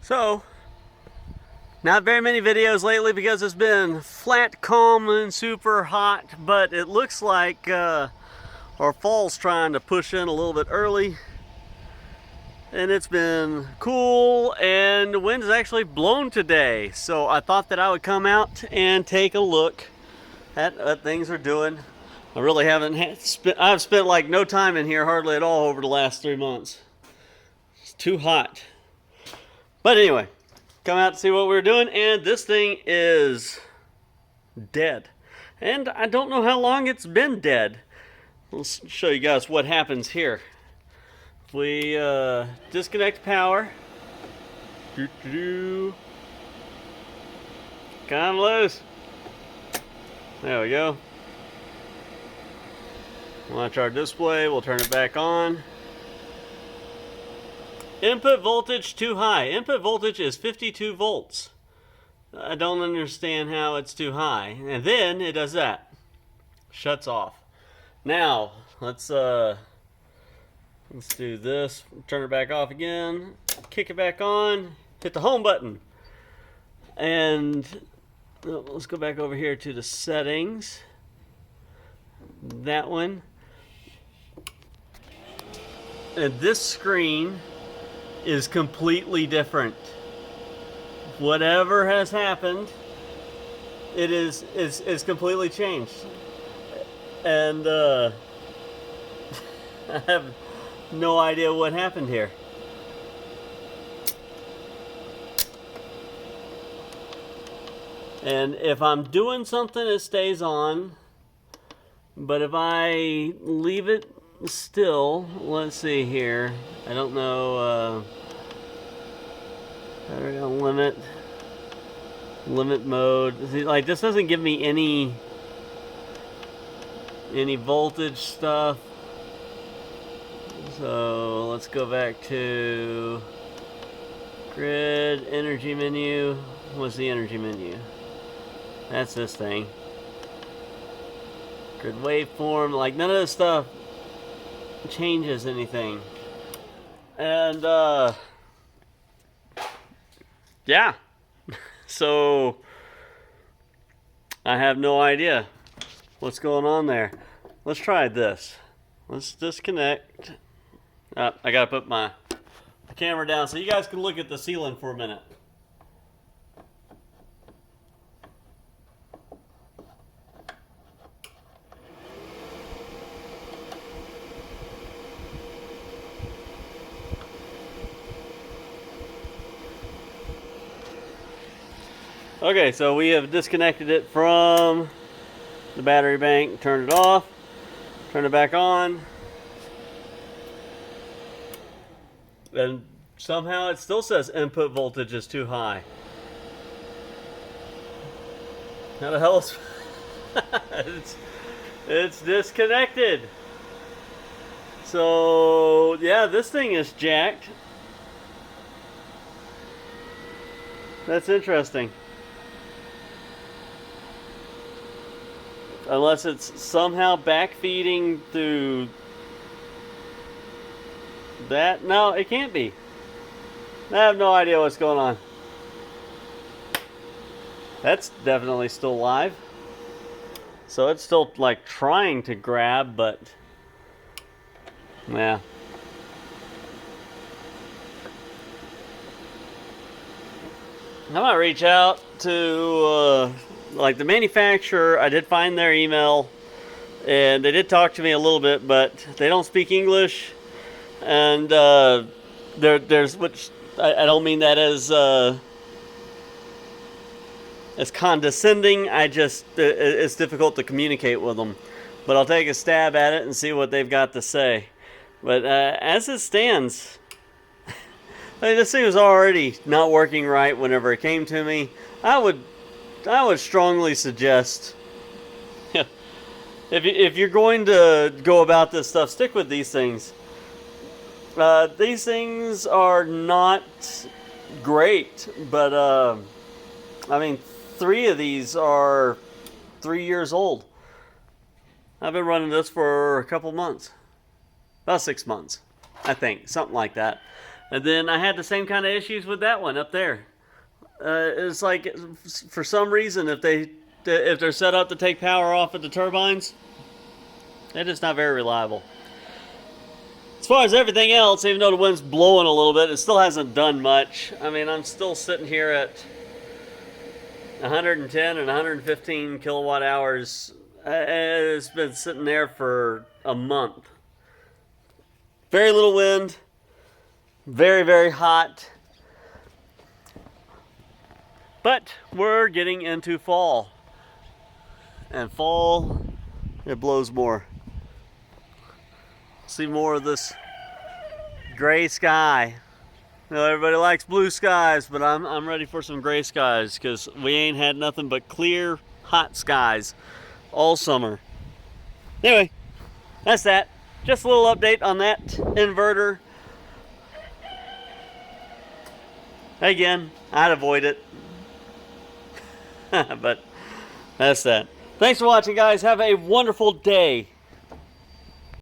So, not very many videos lately because it's been flat, calm, and super hot, but it looks like our fall's trying to push in a little bit early. And it's been cool, and the wind has actually blown today. So I thought that I would come out and take a look at what things are doing. I really haven't I've spent like no time in here hardly at all over the last 3 months. It's too hot. But anyway, come out to see what we're doing, and this thing is dead. And I don't know how long it's been dead. Let's show you guys what happens here. If we disconnect power, come loose. There we go. Watch our display, we'll turn it back on. Input voltage too high. Input voltage is 52 volts. I don't understand how it's too high. And then it does that. Shuts off. Now, let's do this. Turn it back off again. Kick it back on. Hit the home button. And let's go back over here to the settings. That one. And this screen is completely different. Whatever has happened, it is completely changed. And I have no idea what happened here. And if I'm doing something, it stays on. But if I leave it still, let's see here. I don't know. How do I limit mode? See, like, this doesn't give me any voltage stuff. So let's go back to grid, energy menu. What's the energy menu? That's this thing. Grid waveform. Like, none of this stuff changes anything. And yeah. So I have no idea what's going on there. Let's try this. Let's disconnect. I gotta put my camera down so you guys can look at the ceiling for a minute. Okay, so we have disconnected it from the battery bank, turned it off, turn it back on, and somehow it still says input voltage is too high. How the hell is it's disconnected. So yeah, this thing is jacked. That's interesting. Unless it's somehow backfeeding through that. No, it can't be. I have no idea what's going on. That's definitely still live. So it's still like trying to grab, but yeah. I might reach out to like the manufacturer. I did find their email, and they did talk to me a little bit, but they don't speak English. And there's which I don't mean that as condescending. I just it's difficult to communicate with them. But I'll take a stab at it and see what they've got to say. But as it stands, I mean, this thing was already not working right whenever it came to me. I would strongly suggest, if you're going to go about this stuff, stick with these things. These things are not great, but I mean, 3 of these are 3 years old. I've been running this for a couple months, about 6 months, I think, something like that. And then I had the same kind of issues with that one up there. It's like, for some reason, if they're set up to take power off of the turbines, they're just not very reliable. As far as everything else, even though the wind's blowing a little bit, it still hasn't done much. I mean, I'm still sitting here at 110 and 115 kilowatt hours. It's been sitting there for a month. Very little wind. Very, very hot. But we're getting into fall. And fall, it blows more. See more of this gray sky. You know, everybody likes blue skies, but I'm ready for some gray skies because we ain't had nothing but clear, hot skies all summer. Anyway, that's that. Just a little update on that inverter. Again, I'd avoid it. But that's that. Thanks for watching, guys. Have a wonderful day.